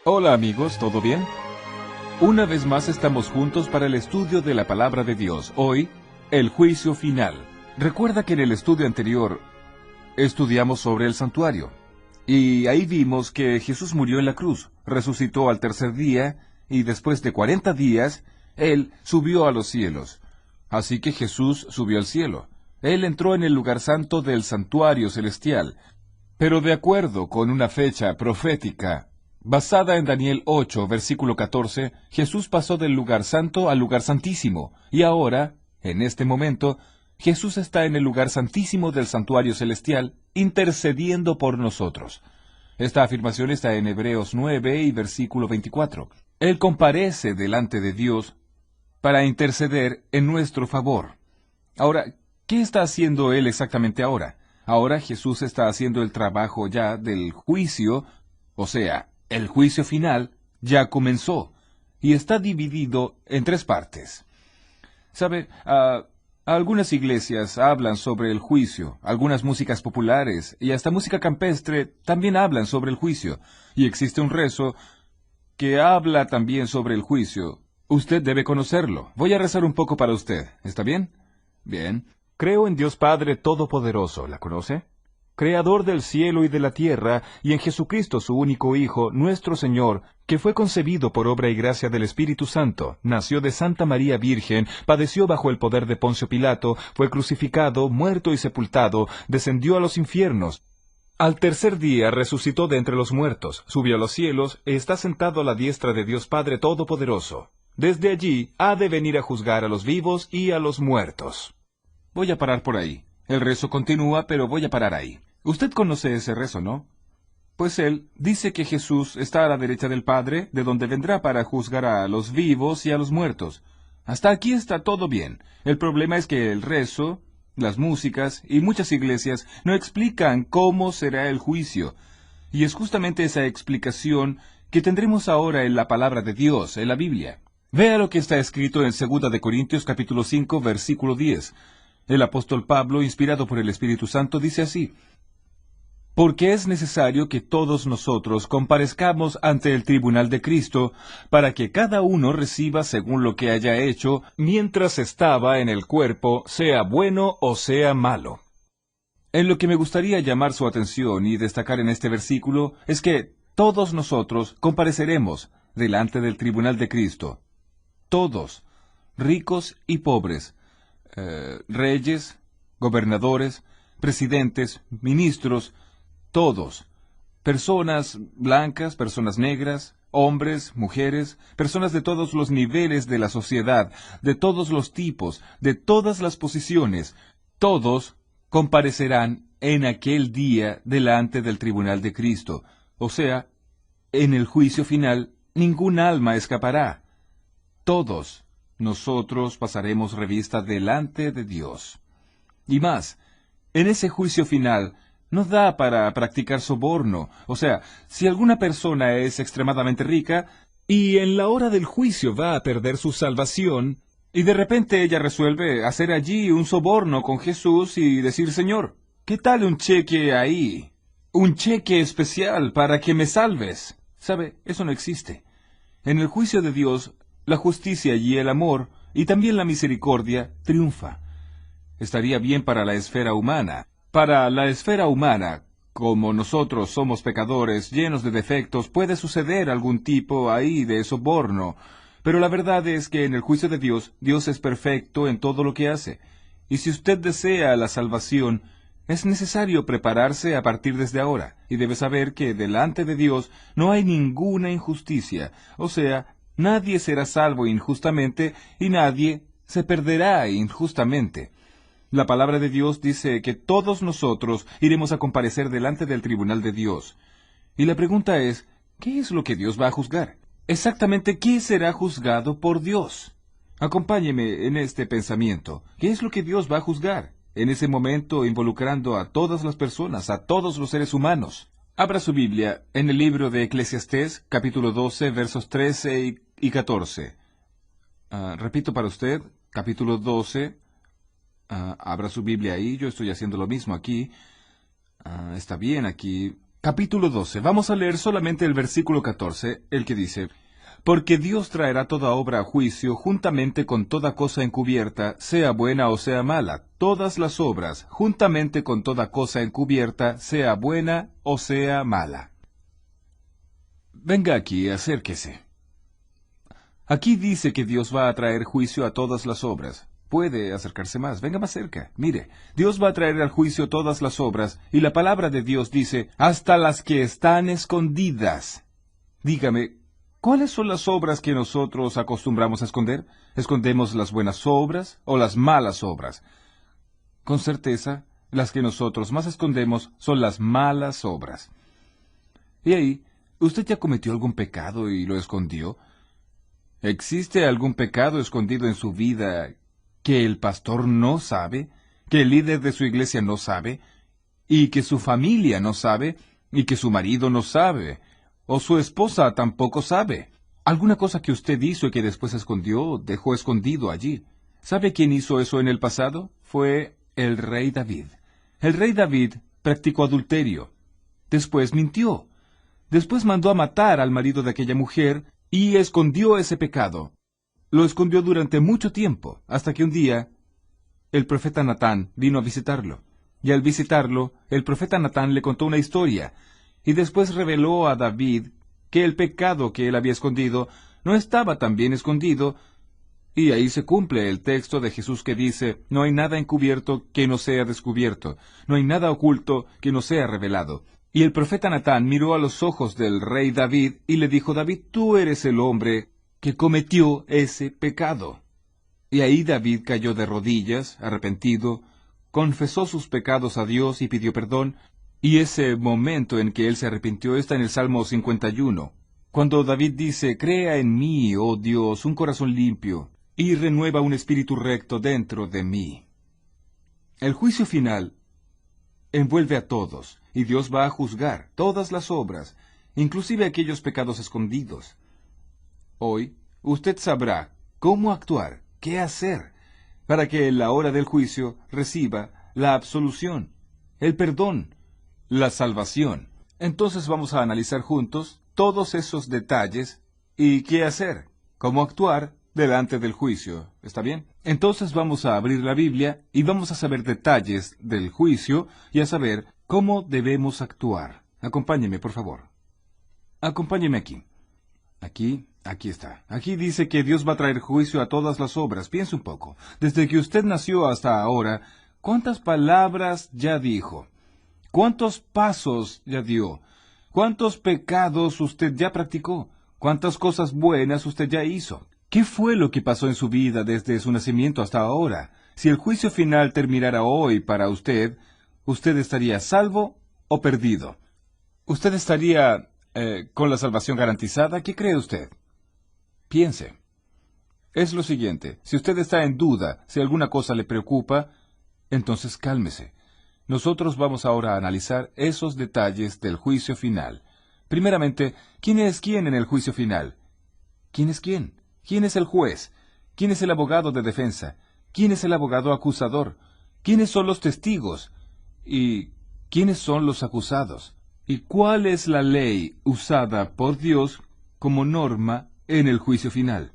Hola amigos, ¿todo bien? Una vez más estamos juntos para el estudio de la palabra de Dios. Hoy, el juicio final. Recuerda que en el estudio anterior estudiamos sobre el santuario. Y ahí vimos que Jesús murió en la cruz, resucitó al tercer día, y después de 40 días, Él subió a los cielos. Así que Jesús subió al cielo. Él entró en el lugar santo del santuario celestial, pero de acuerdo con una fecha profética, basada en Daniel 8, versículo 14, Jesús pasó del lugar santo al lugar santísimo, y ahora, en este momento, Jesús está en el lugar santísimo del santuario celestial, intercediendo por nosotros. Esta afirmación está en Hebreos 9 y versículo 24. Él comparece delante de Dios para interceder en nuestro favor. Ahora, ¿qué está haciendo Él exactamente ahora? Ahora Jesús está haciendo el trabajo ya del juicio, o sea, el juicio final ya comenzó, y está dividido en tres partes. ¿Sabe? Algunas iglesias hablan sobre el juicio, algunas músicas populares y hasta música campestre también hablan sobre el juicio, y existe un rezo que habla también sobre el juicio. Usted debe conocerlo. Voy a rezar un poco para usted. ¿Está bien? Bien. Creo en Dios Padre Todopoderoso. ¿La conoce? Creador del cielo y de la tierra, y en Jesucristo su único Hijo, nuestro Señor, que fue concebido por obra y gracia del Espíritu Santo, nació de Santa María Virgen, padeció bajo el poder de Poncio Pilato, fue crucificado, muerto y sepultado, descendió a los infiernos. Al tercer día resucitó de entre los muertos, subió a los cielos, e está sentado a la diestra de Dios Padre Todopoderoso. Desde allí ha de venir a juzgar a los vivos y a los muertos. Voy a parar por ahí. El rezo continúa, pero voy a parar ahí. Usted conoce ese rezo, ¿no? Pues él dice que Jesús está a la derecha del Padre, de donde vendrá para juzgar a los vivos y a los muertos. Hasta aquí está todo bien. El problema es que el rezo, las músicas y muchas iglesias no explican cómo será el juicio. Y es justamente esa explicación que tendremos ahora en la palabra de Dios, en la Biblia. Vea lo que está escrito en 2 de Corintios capítulo 5, versículo 10. El apóstol Pablo, inspirado por el Espíritu Santo, dice así: porque es necesario que todos nosotros comparezcamos ante el tribunal de Cristo, para que cada uno reciba según lo que haya hecho, mientras estaba en el cuerpo, sea bueno o sea malo. En lo que me gustaría llamar su atención y destacar en este versículo es que todos nosotros compareceremos delante del tribunal de Cristo. Todos, ricos y pobres, reyes, gobernadores, presidentes, ministros, todos, personas blancas, personas negras, hombres, mujeres, personas de todos los niveles de la sociedad, de todos los tipos, de todas las posiciones, todos comparecerán en aquel día delante del tribunal de Cristo. O sea, en el juicio final, ningún alma escapará. Todos nosotros pasaremos revista delante de Dios. Y más, en ese juicio final, no da para practicar soborno. O sea, si alguna persona es extremadamente rica y en la hora del juicio va a perder su salvación, y de repente ella resuelve hacer allí un soborno con Jesús y decir: Señor, ¿qué tal un cheque ahí? Un cheque especial para que me salves. ¿Sabe? Eso no existe. En el juicio de Dios, la justicia y el amor, y también la misericordia, triunfa. Estaría bien para la esfera humana. Para la esfera humana, como nosotros somos pecadores, llenos de defectos, puede suceder algún tipo ahí de soborno. Pero la verdad es que en el juicio de Dios, Dios es perfecto en todo lo que hace. Y si usted desea la salvación, es necesario prepararse a partir desde ahora, y debe saber que delante de Dios no hay ninguna injusticia. O sea, nadie será salvo injustamente y nadie se perderá injustamente. La palabra de Dios dice que todos nosotros iremos a comparecer delante del tribunal de Dios. Y la pregunta es, ¿qué es lo que Dios va a juzgar? Exactamente, ¿qué será juzgado por Dios? Acompáñeme en este pensamiento. ¿Qué es lo que Dios va a juzgar? En ese momento, involucrando a todas las personas, a todos los seres humanos. Abra su Biblia en el libro de Eclesiastés, capítulo 12, versos 13 y 14. Repito para usted, capítulo 12. Abra su Biblia ahí, yo estoy haciendo lo mismo aquí. Está bien aquí. Capítulo 12. Vamos a leer solamente el versículo 14, el que dice: Porque Dios traerá toda obra a juicio juntamente con toda cosa encubierta, sea buena o sea mala, todas las obras, juntamente con toda cosa encubierta, sea buena o sea mala. Venga aquí, acérquese. Aquí dice que Dios va a traer juicio a todas las obras. Puede acercarse más, venga más cerca. Mire, Dios va a traer al juicio todas las obras, y la palabra de Dios dice, hasta las que están escondidas. Dígame, ¿cuáles son las obras que nosotros acostumbramos a esconder? ¿Escondemos las buenas obras o las malas obras? Con certeza, las que nosotros más escondemos son las malas obras. Y ahí, ¿usted ya cometió algún pecado y lo escondió? ¿Existe algún pecado escondido en su vida que el pastor no sabe, que el líder de su iglesia no sabe, y que su familia no sabe, y que su marido no sabe, o su esposa tampoco sabe? ¿Alguna cosa que usted hizo y que después escondió, dejó escondido allí? ¿Sabe quién hizo eso en el pasado? Fue el rey David. El rey David practicó adulterio. Después mintió. Después mandó a matar al marido de aquella mujer y escondió ese pecado. Lo escondió durante mucho tiempo, hasta que un día el profeta Natán vino a visitarlo. Y al visitarlo, el profeta Natán le contó una historia, y después reveló a David que el pecado que él había escondido no estaba tan bien escondido, y ahí se cumple el texto de Jesús que dice, no hay nada encubierto que no sea descubierto, no hay nada oculto que no sea revelado. Y el profeta Natán miró a los ojos del rey David y le dijo, David, tú eres el hombre que cometió ese pecado. Y ahí David cayó de rodillas, arrepentido, confesó sus pecados a Dios y pidió perdón, y ese momento en que él se arrepintió está en el Salmo 51, cuando David dice, crea en mí, oh Dios, un corazón limpio, y renueva un espíritu recto dentro de mí. El juicio final envuelve a todos, y Dios va a juzgar todas las obras, inclusive aquellos pecados escondidos. Hoy, usted sabrá cómo actuar, qué hacer, para que en la hora del juicio reciba la absolución, el perdón, la salvación. Entonces vamos a analizar juntos todos esos detalles y qué hacer, cómo actuar delante del juicio. ¿Está bien? Entonces vamos a abrir la Biblia y vamos a saber detalles del juicio y a saber cómo debemos actuar. Acompáñeme, por favor. Acompáñeme aquí. Aquí está. Aquí dice que Dios va a traer juicio a todas las obras. Piense un poco. Desde que usted nació hasta ahora, ¿cuántas palabras ya dijo? ¿Cuántos pasos ya dio? ¿Cuántos pecados usted ya practicó? ¿Cuántas cosas buenas usted ya hizo? ¿Qué fue lo que pasó en su vida desde su nacimiento hasta ahora? Si el juicio final terminara hoy para usted, ¿usted estaría salvo o perdido? ¿Usted estaría con la salvación garantizada? ¿Qué cree usted? Piense. Es lo siguiente, si usted está en duda, si alguna cosa le preocupa, entonces cálmese. Nosotros vamos ahora a analizar esos detalles del juicio final. Primeramente, ¿quién es quién en el juicio final? ¿Quién es quién? ¿Quién es el juez? ¿Quién es el abogado de defensa? ¿Quién es el abogado acusador? ¿Quiénes son los testigos? ¿Y quiénes son los acusados? ¿Y cuál es la ley usada por Dios como norma en el juicio final?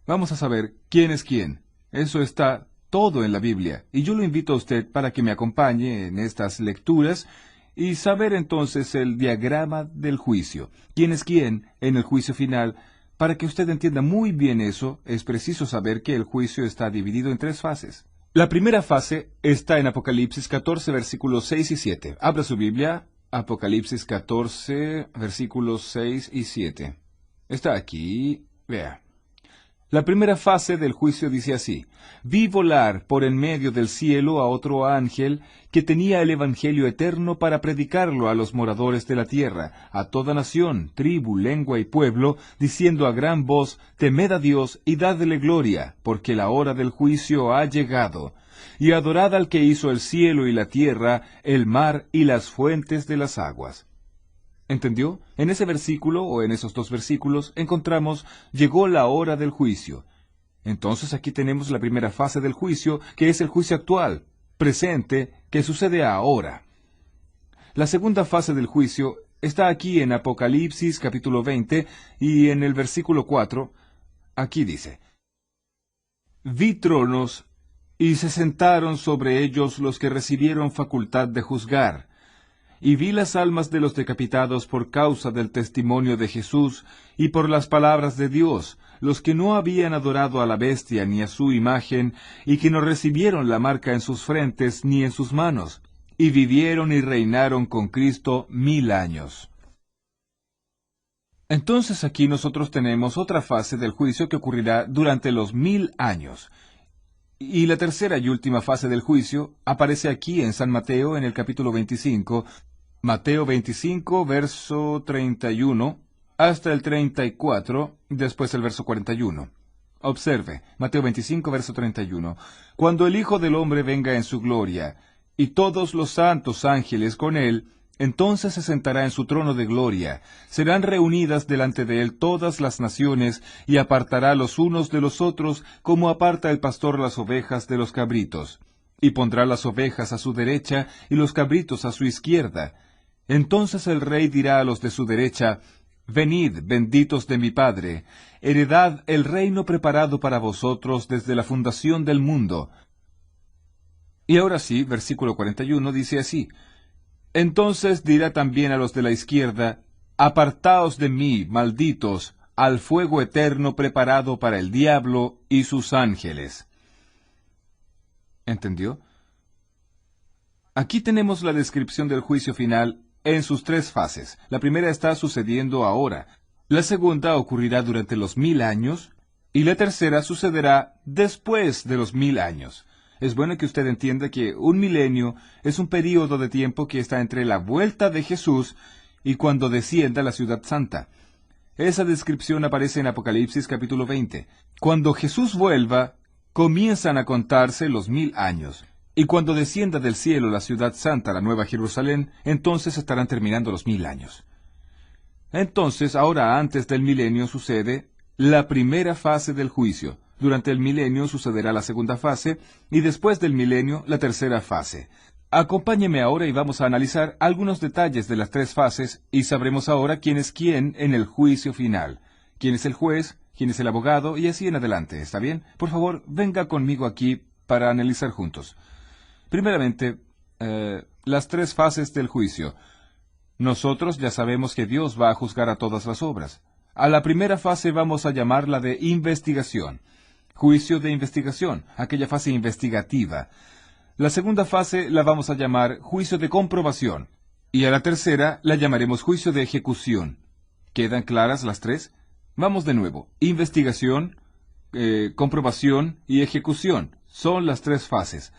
Vamos a saber quién es quién. Eso está todo en la Biblia, y yo lo invito a usted para que me acompañe en estas lecturas y saber entonces el diagrama del juicio. ¿Quién es quién en el juicio final? Para que usted entienda muy bien eso, es preciso saber que el juicio está dividido en 3 fases. La primera fase está en Apocalipsis 14, versículos 6 y 7. Abra su Biblia, Apocalipsis 14, versículos 6 y 7. Está aquí, vea. La primera fase del juicio dice así: vi volar por en medio del cielo a otro ángel que tenía el evangelio eterno para predicarlo a los moradores de la tierra, a toda nación, tribu, lengua y pueblo, diciendo a gran voz: temed a Dios y dadle gloria, porque la hora del juicio ha llegado. Y adorad al que hizo el cielo y la tierra, el mar y las fuentes de las aguas. ¿Entendió? En ese versículo, o en esos 2 versículos, encontramos, llegó la hora del juicio. Entonces aquí tenemos la primera fase del juicio, que es el juicio actual, presente, que sucede ahora. La segunda fase del juicio está aquí en Apocalipsis capítulo 20 y en el versículo 4. Aquí dice: Vi tronos, y se sentaron sobre ellos los que recibieron facultad de juzgar. Y vi las almas de los decapitados por causa del testimonio de Jesús y por las palabras de Dios, los que no habían adorado a la bestia ni a su imagen, y que no recibieron la marca en sus frentes ni en sus manos, y vivieron y reinaron con Cristo 1000 años. Entonces aquí nosotros tenemos otra fase del juicio que ocurrirá durante los 1000 años. Y la tercera y última fase del juicio aparece aquí en San Mateo en el capítulo 25, Mateo 25, verso 31, hasta el 34, después el verso 41. Observe, Mateo 25, verso 31. Cuando el Hijo del Hombre venga en su gloria, y todos los santos ángeles con él, entonces se sentará en su trono de gloria. Serán reunidas delante de él todas las naciones, y apartará los unos de los otros, como aparta el pastor las ovejas de los cabritos. Y pondrá las ovejas a su derecha, y los cabritos a su izquierda. Entonces el rey dirá a los de su derecha: Venid, benditos de mi Padre, heredad el reino preparado para vosotros desde la fundación del mundo. Y ahora sí, versículo 41 dice así: Entonces dirá también a los de la izquierda: Apartaos de mí, malditos, al fuego eterno preparado para el diablo y sus ángeles. ¿Entendió? Aquí tenemos la descripción del juicio final en sus tres fases. La primera está sucediendo ahora. La segunda ocurrirá durante los 1000 años. Y la tercera sucederá después de los 1000 años. Es bueno que usted entienda que un milenio es un período de tiempo que está entre la vuelta de Jesús y cuando descienda a la ciudad santa. Esa descripción aparece en Apocalipsis capítulo 20. Cuando Jesús vuelva, comienzan a contarse los 1000 años. Y cuando descienda del cielo la ciudad santa, la Nueva Jerusalén, entonces estarán terminando los 1000 años. Entonces, ahora antes del milenio sucede la primera fase del juicio. Durante el milenio sucederá la segunda fase, y después del milenio la tercera fase. Acompáñeme ahora y vamos a analizar algunos detalles de las tres fases, y sabremos ahora quién es quién en el juicio final. Quién es el juez, quién es el abogado, y así en adelante, ¿está bien? Por favor, venga conmigo aquí para analizar juntos. Primeramente, las tres fases del juicio. Nosotros ya sabemos que Dios va a juzgar a todas las obras. A la primera fase vamos a llamarla de investigación. Juicio de investigación, aquella fase investigativa. La segunda fase la vamos a llamar juicio de comprobación. Y a la tercera la llamaremos juicio de ejecución. ¿Quedan claras las tres? Vamos de nuevo. Investigación, comprobación y ejecución. Son las tres fases.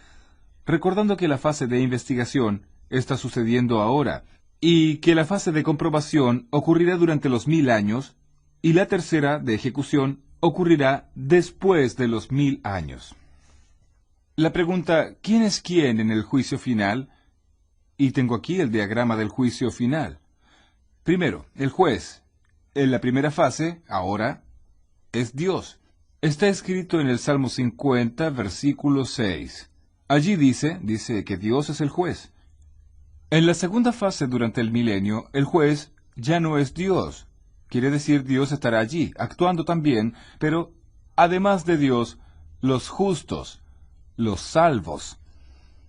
Recordando que la fase de investigación está sucediendo ahora, y que la fase de comprobación ocurrirá durante los 1000 años, y la tercera, de ejecución, ocurrirá después de los 1000 años. La pregunta, ¿quién es quién en el juicio final? Y tengo aquí el diagrama del juicio final. Primero, el juez. En la primera fase, ahora, es Dios. Está escrito en el Salmo 50, versículo 6. Allí dice que Dios es el juez. En la segunda fase durante el milenio, el juez ya no es Dios. Quiere decir, Dios estará allí, actuando también, pero además de Dios, los justos, los salvos.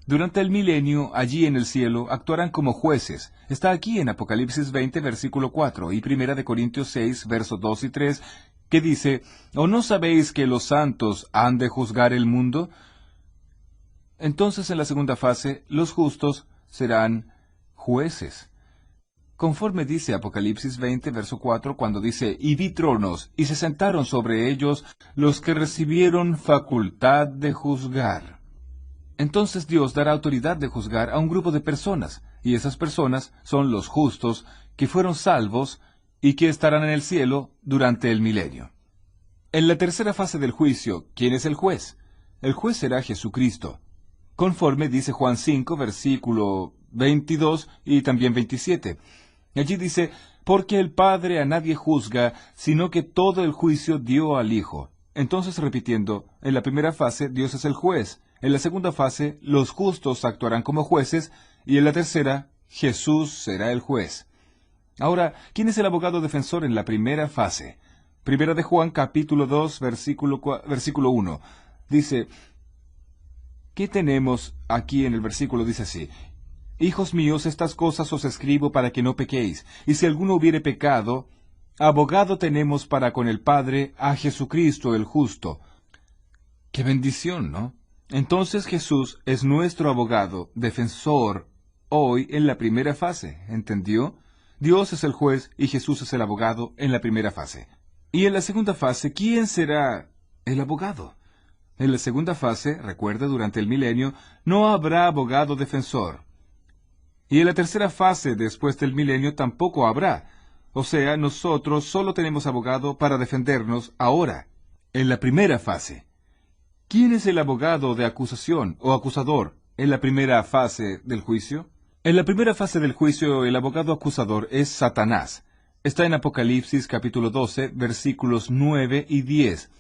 Durante el milenio, allí en el cielo, actuarán como jueces. Está aquí en Apocalipsis 20, versículo 4, y 1 Corintios 6, versos 2 y 3, que dice: ¿O no sabéis que los santos han de juzgar el mundo? Entonces, en la segunda fase, los justos serán jueces. Conforme dice Apocalipsis 20, verso 4, cuando dice: Y vi tronos, y se sentaron sobre ellos los que recibieron facultad de juzgar. Entonces Dios dará autoridad de juzgar a un grupo de personas, y esas personas son los justos, que fueron salvos, y que estarán en el cielo durante el milenio. En la tercera fase del juicio, ¿quién es el juez? El juez será Jesucristo. Conforme dice Juan 5, versículo 22 y también 27. Allí dice: Porque el Padre a nadie juzga, sino que todo el juicio dio al Hijo. Entonces, repitiendo, en la primera fase Dios es el juez, en la segunda fase los justos actuarán como jueces, y en la tercera Jesús será el juez. Ahora, ¿quién es el abogado defensor en la primera fase? Primera de Juan, capítulo 2, versículo 1. Dice, ¿qué tenemos aquí en el versículo? Dice así, Hijos míos, estas cosas os escribo para que no pequéis, y si alguno hubiere pecado, abogado tenemos para con el Padre a Jesucristo el justo. ¡Qué bendición!, ¿no? Entonces Jesús es nuestro abogado, defensor, hoy en la primera fase, ¿entendió? Dios es el juez y Jesús es el abogado en la primera fase. Y en la segunda fase, ¿quién será el abogado? En la segunda fase, recuerda, durante el milenio, no habrá abogado defensor. Y en la tercera fase, después del milenio, tampoco habrá. O sea, nosotros solo tenemos abogado para defendernos ahora, en la primera fase. ¿Quién es el abogado de acusación o acusador en la primera fase del juicio? En la primera fase del juicio, el abogado acusador es Satanás. Está en Apocalipsis capítulo 12, versículos 9 y 10.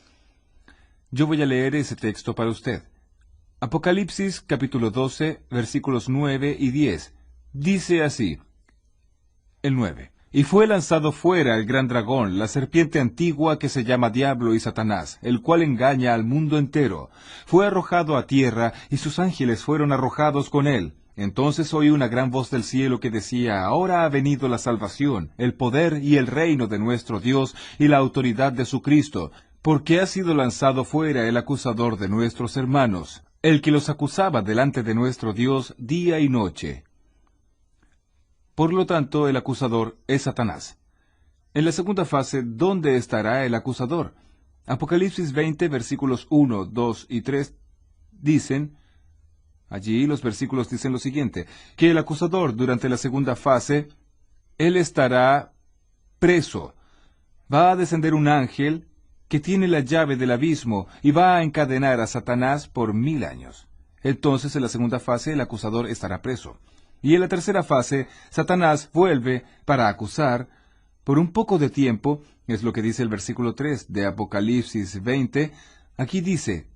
Yo voy a leer ese texto para usted. Apocalipsis capítulo 12, versículos 9 y 10. Dice así, el 9. Y fue lanzado fuera el gran dragón, la serpiente antigua que se llama Diablo y Satanás, el cual engaña al mundo entero. Fue arrojado a tierra, y sus ángeles fueron arrojados con él. Entonces oí una gran voz del cielo que decía, Ahora ha venido la salvación, el poder y el reino de nuestro Dios y la autoridad de su Cristo, porque ha sido lanzado fuera el acusador de nuestros hermanos, el que los acusaba delante de nuestro Dios día y noche. Por lo tanto, el acusador es Satanás. En la segunda fase, ¿dónde estará el acusador? Apocalipsis 20, versículos 1, 2 y 3 dicen, allí los versículos dicen lo siguiente, que el acusador durante la segunda fase, él estará preso. Va a descender un ángel que tiene la llave del abismo y va a encadenar a Satanás por 1000 años. Entonces, en la segunda fase, el acusador estará preso. Y en la tercera fase, Satanás vuelve para acusar por un poco de tiempo, es lo que dice el versículo 3 de Apocalipsis 20. Aquí dice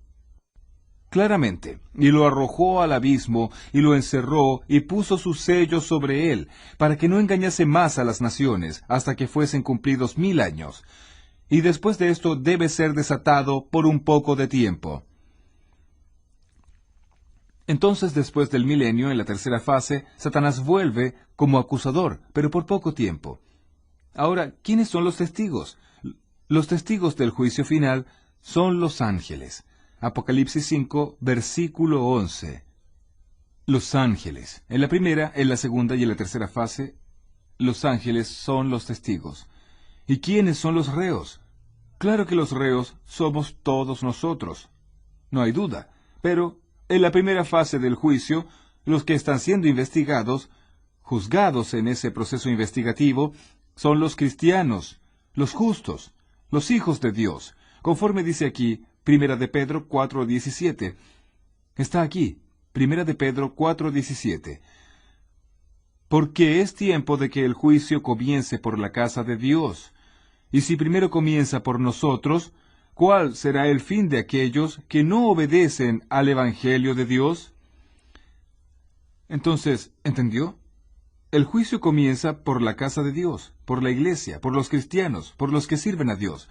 claramente, y lo arrojó al abismo, y lo encerró, y puso su sello sobre él, para que no engañase más a las naciones, hasta que fuesen cumplidos 1000 años. Y después de esto debe ser desatado por un poco de tiempo. Entonces, después del milenio, en la tercera fase, Satanás vuelve como acusador, pero por poco tiempo. Ahora, ¿quiénes son los testigos? Los testigos del juicio final son los ángeles. Apocalipsis 5, versículo 11. Los ángeles. En la primera, en la segunda y en la tercera fase, los ángeles son los testigos. ¿Y quiénes son los reos? Claro que los reos somos todos nosotros. No hay duda, pero en la primera fase del juicio, los que están siendo investigados, juzgados en ese proceso investigativo, son los cristianos, los justos, los hijos de Dios, conforme dice aquí, Primera de Pedro 4:17. Está aquí, Primera de Pedro 4:17. Porque es tiempo de que el juicio comience por la casa de Dios. Y si primero comienza por nosotros, ¿cuál será el fin de aquellos que no obedecen al Evangelio de Dios? Entonces, ¿entendió? El juicio comienza por la casa de Dios, por la iglesia, por los cristianos, por los que sirven a Dios.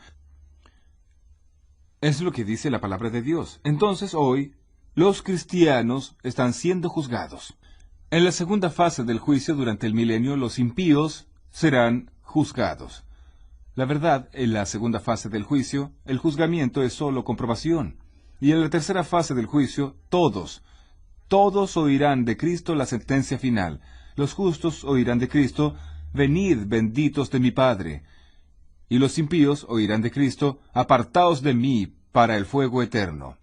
Es lo que dice la palabra de Dios. Entonces, hoy, los cristianos están siendo juzgados. En la segunda fase del juicio durante el milenio, los impíos serán juzgados. La verdad, en la segunda fase del juicio, el juzgamiento es solo comprobación. Y en la tercera fase del juicio, todos oirán de Cristo la sentencia final. Los justos oirán de Cristo, venid benditos de mi Padre. Y los impíos oirán de Cristo, apartaos de mí para el fuego eterno.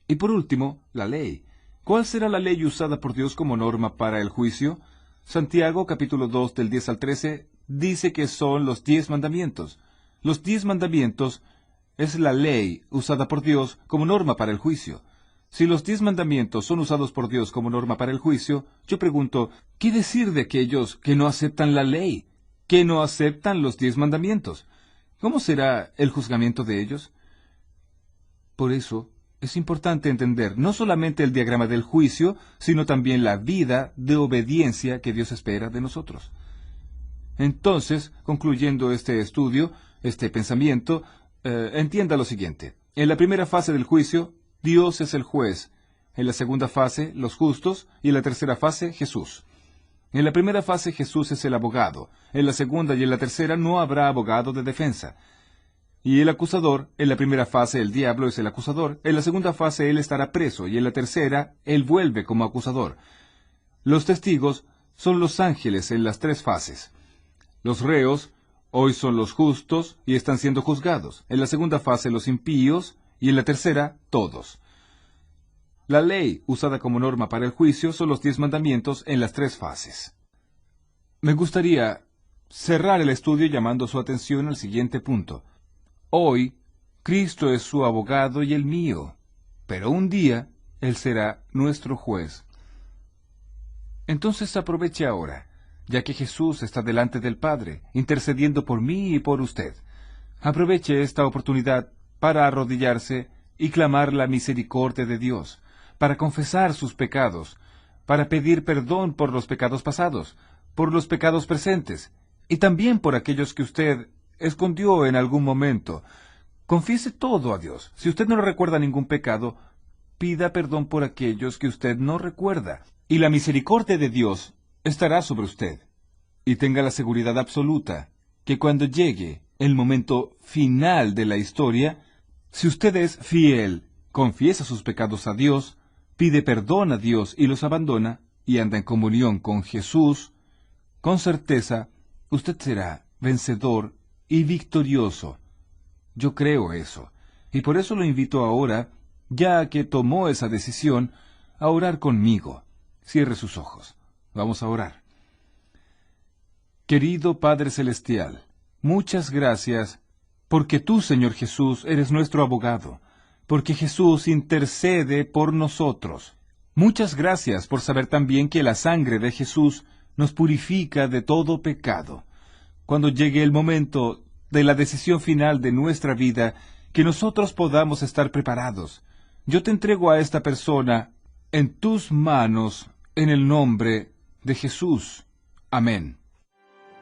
Y por último, la ley. ¿Cuál será la ley usada por Dios como norma para el juicio? Santiago, capítulo 2, del 10 al 13, dice que son los 10 mandamientos. Los 10 mandamientos es la ley usada por Dios como norma para el juicio. Si los 10 mandamientos son usados por Dios como norma para el juicio, yo pregunto, ¿qué decir de aquellos que no aceptan la ley, que no aceptan los 10 mandamientos? ¿Cómo será el juzgamiento de ellos? Por eso, Es importante entender no solamente el diagrama del juicio, sino también la vida de obediencia que Dios espera de nosotros. Entonces, concluyendo este estudio, este pensamiento, entienda lo siguiente. En la primera fase del juicio, Dios es el juez. En la segunda fase, los justos. Y en la tercera fase, Jesús. En la primera fase, Jesús es el abogado. En la segunda y en la tercera no habrá abogado de defensa. Y el acusador, en la primera fase el diablo es el acusador, en la segunda fase él estará preso, y en la tercera él vuelve como acusador. Los testigos son los ángeles en las tres fases. Los reos hoy son los justos y están siendo juzgados. En la segunda fase los impíos y en la tercera todos. La ley usada como norma para el juicio son los 10 mandamientos en las tres fases. Me gustaría cerrar el estudio llamando su atención al siguiente punto. Hoy, Cristo es su abogado y el mío, pero un día Él será nuestro juez. Entonces aproveche ahora, ya que Jesús está delante del Padre, intercediendo por mí y por usted. Aproveche esta oportunidad para arrodillarse y clamar la misericordia de Dios, para confesar sus pecados, para pedir perdón por los pecados pasados, por los pecados presentes, y también por aquellos que usted escondió en algún momento. Confiese todo a Dios. Si usted no recuerda ningún pecado, pida perdón por aquellos que usted no recuerda, y la misericordia de Dios estará sobre usted. Y tenga la seguridad absoluta que cuando llegue el momento final de la historia, si usted es fiel, confiesa sus pecados a Dios, pide perdón a Dios y los abandona, y anda en comunión con Jesús, con certeza, usted será vencedor y victorioso. Yo creo eso, y por eso lo invito ahora, ya que tomó esa decisión, a orar conmigo. Cierre sus ojos. Vamos a orar. Querido Padre Celestial, muchas gracias, porque tú, Señor Jesús, eres nuestro abogado, porque Jesús intercede por nosotros. Muchas gracias por saber también que la sangre de Jesús nos purifica de todo pecado. Cuando llegue el momento de la decisión final de nuestra vida, que nosotros podamos estar preparados. Yo te entrego a esta persona en tus manos, en el nombre de Jesús. Amén.